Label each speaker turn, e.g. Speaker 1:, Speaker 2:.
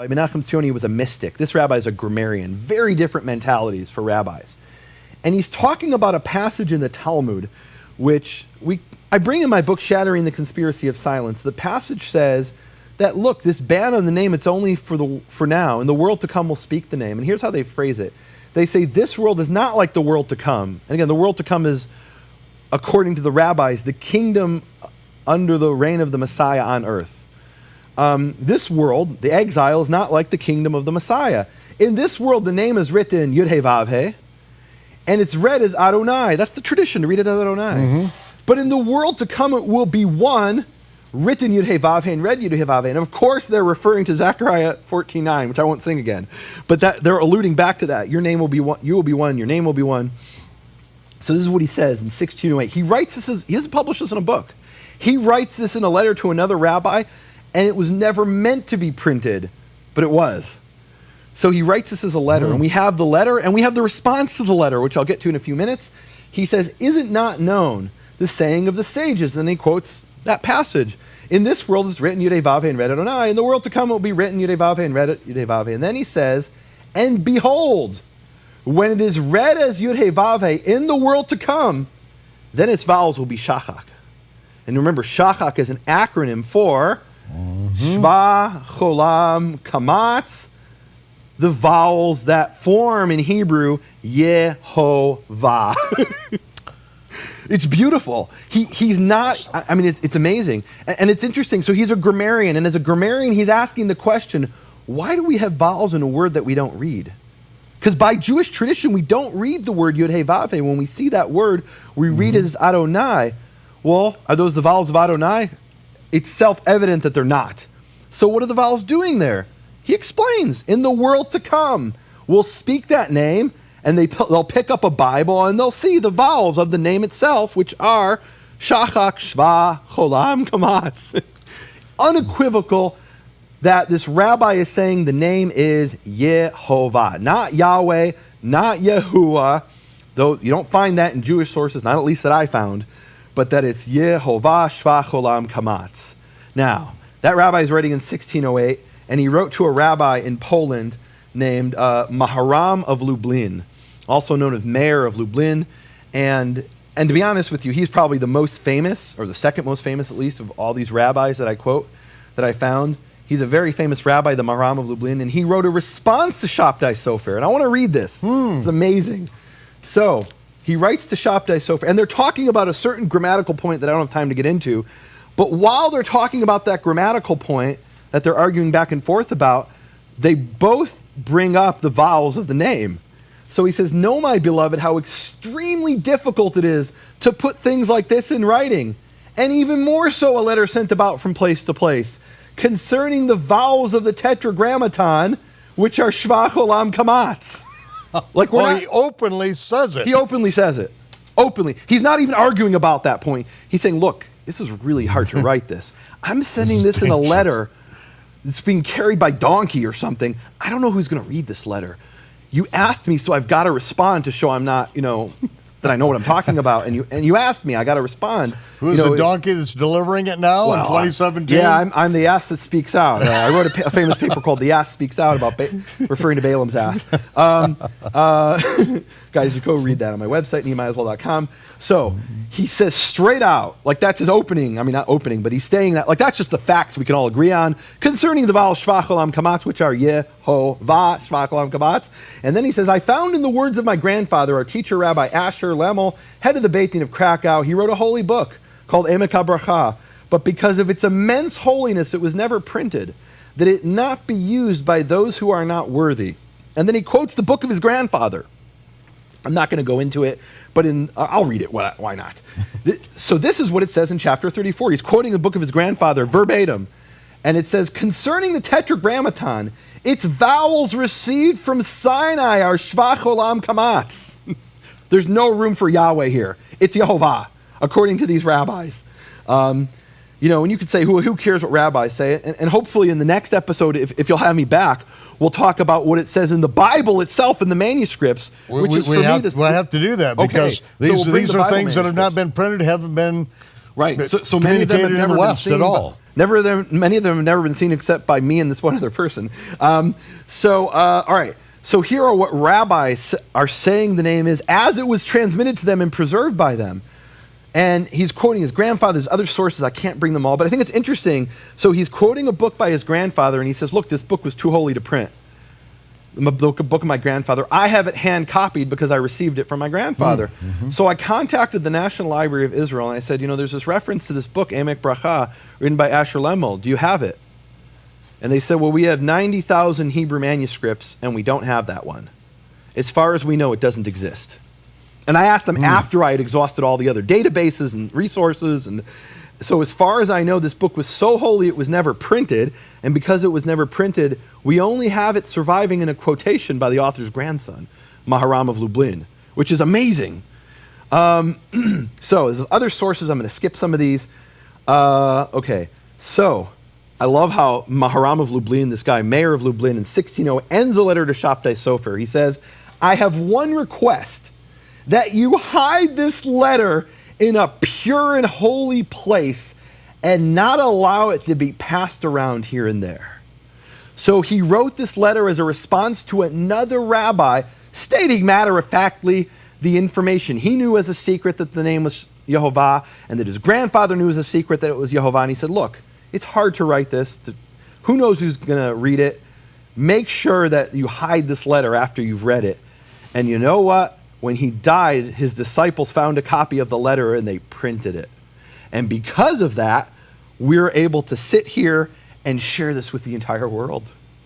Speaker 1: Menachem Tzioni was a mystic. This rabbi is a grammarian. Very different mentalities for rabbis. And he's talking about a passage in the Talmud, which I bring in my book, Shattering the Conspiracy of Silence. The passage says that, look, this ban on the name, it's only for now. In the world to come will speak the name. And here's how they phrase it. They say, this world is not like the world to come. And again, the world to come is, according to the rabbis, the kingdom under the reign of the Messiah on earth. This world, the exile, is not like the kingdom of the Messiah. In this world, the name is written Yud-Heh-Vav-Heh, and it's read as Adonai. That's the tradition, to read it as Adonai. Mm-hmm. But in the world to come, it will be one, written Yud-Heh-Vav-Heh and read Yud-Heh-Vav-Heh. And of course, they're referring to Zechariah 14:9, which I won't sing again. But they're alluding back to that. Your name will be one, you will be one, your name will be one. So this is what he says in 1608. He writes this, he doesn't publish this in a book. He writes this in a letter to another rabbi, and it was never meant to be printed, but it was. So he writes this as a letter, and we have the letter, and we have the response to the letter, which I'll get to in a few minutes. He says, is it not known, the saying of the sages? And he quotes that passage. In this world it's written Yud-Heh-Vav-Heh and read Adonai. In the world to come it will be written Yud-Heh-Vav-Heh and read Yud-Heh-Vav-Heh. And then he says, and behold, when it is read as Yud-Heh-Vav-Heh in the world to come, then its vowels will be Shachak. And remember, Shachak is an acronym for Shva, Cholam, Kamatz, the vowels that form in Hebrew Yehovah. It's beautiful. He's not, I mean, it's amazing. And it's interesting. So he's a grammarian, and as a grammarian, he's asking the question, why do we have vowels in a word that we don't read? Because by Jewish tradition, we don't read the word Yud-Heh-Vav-Heh. When we see that word, we read it as Adonai. Well, are those the vowels of Adonai? It's self-evident that they're not. So what are the vowels doing there? He explains, in the world to come, we'll speak that name, and they'll pick up a Bible, and they'll see the vowels of the name itself, which are Shachak, Shva, Cholam, Kamatz. Unequivocal that this rabbi is saying the name is Yehovah, not Yahweh, not Yahuwah, though you don't find that in Jewish sources, not at least that I found, but that it's Yehovah, Shva, Cholam, Kamatz. Now, that rabbi is writing in 1608, and he wrote to a rabbi in Poland named Maharam of Lublin, also known as Mayor of Lublin. And to be honest with you, he's probably the most famous, or the second most famous at least, of all these rabbis that I quote, that I found. He's a very famous rabbi, the Maharam of Lublin, and he wrote a response to Shabtai Sofer. And I want to read this. It's amazing. So, he writes to Shabtai Sofer, and they're talking about a certain grammatical point that I don't have time to get into. But while they're talking about that grammatical point that they're arguing back and forth about, they both bring up the vowels of the name. So he says, know, my beloved, how extremely difficult it is to put things like this in writing, and even more so a letter sent about from place to place, concerning the vowels of the Tetragrammaton, which are Shva, Cholam, Kamatz. Like
Speaker 2: he openly says it.
Speaker 1: He openly says it. Openly. He's not even arguing about that point. He's saying, look, this is really hard to write this. I'm sending this in a letter that's being carried by donkey or something. I don't know who's going to read this letter. You asked me, so I've got to respond to show I'm not, that I know what I'm talking about. And you asked me, I got to respond.
Speaker 2: Who's the donkey that's delivering it now in 2017?
Speaker 1: Yeah, I'm the ass that speaks out. I wrote a famous paper called "The Ass Speaks Out" about referring to Balaam's ass. Guys, you go read that on my website, nehemiahaswell.com. So he says straight out, like that's his opening. I mean, not opening, but he's saying that, like that's just the facts we can all agree on concerning the vowels Shva, Cholam, Kamatz, which are Yehovah, Shva, Cholam, Kamatz. And then he says, I found in the words of my grandfather, our teacher, Rabbi Asher Lemel, head of the Beit Din of Krakow, he wrote a holy book called Emek HaBracha, but because of its immense holiness, it was never printed, that it not be used by those who are not worthy. And then he quotes the book of his grandfather. I'm not going to go into it, but I'll read it. Why not? So this is what it says in chapter 34. He's quoting the book of his grandfather verbatim. And it says, concerning the Tetragrammaton, its vowels received from Sinai are Shva, Cholam, Kamatz. There's no room for Yahweh here. It's Yehovah, according to these rabbis. And you could say, who cares what rabbis say? And hopefully in the next episode, if you'll have me back, we'll talk about what it says in the Bible itself in the manuscripts, which is for me.
Speaker 2: We'll have to do that because these are things that have not been printed, haven't been
Speaker 1: right. So many of them have never been seen
Speaker 2: at all.
Speaker 1: Many of them have never been seen except by me and this one other person. All right. So here are what rabbis are saying the name is as it was transmitted to them and preserved by them. And he's quoting his grandfather's other sources. I can't bring them all, but I think it's interesting. So he's quoting a book by his grandfather, and he says, look, this book was too holy to print. The book of my grandfather. I have it hand copied because I received it from my grandfather. Mm-hmm. So I contacted the National Library of Israel, and I said, there's this reference to this book, Emek Bracha, written by Asher Lemel. Do you have it? And they said, well, we have 90,000 Hebrew manuscripts, and we don't have that one. As far as we know, it doesn't exist. And I asked them after I had exhausted all the other databases and resources. And so as far as I know, this book was so holy it was never printed. And because it was never printed, we only have it surviving in a quotation by the author's grandson, Maharam of Lublin, which is amazing. So as other sources, I'm going to skip some of these. Okay, so I love how Maharam of Lublin, this guy, mayor of Lublin, in 1600, ends a letter to Shabtai Sofer. He says, I have one request, that you hide this letter in a pure and holy place and not allow it to be passed around here and there. So he wrote this letter as a response to another rabbi stating matter-of-factly the information. He knew as a secret that the name was Yehovah, and that his grandfather knew as a secret that it was Yehovah. And he said, look, it's hard to write this. Who knows who's going to read it? Make sure that you hide this letter after you've read it. And you know what? When he died, his disciples found a copy of the letter and they printed it. And because of that, we're able to sit here and share this with the entire world.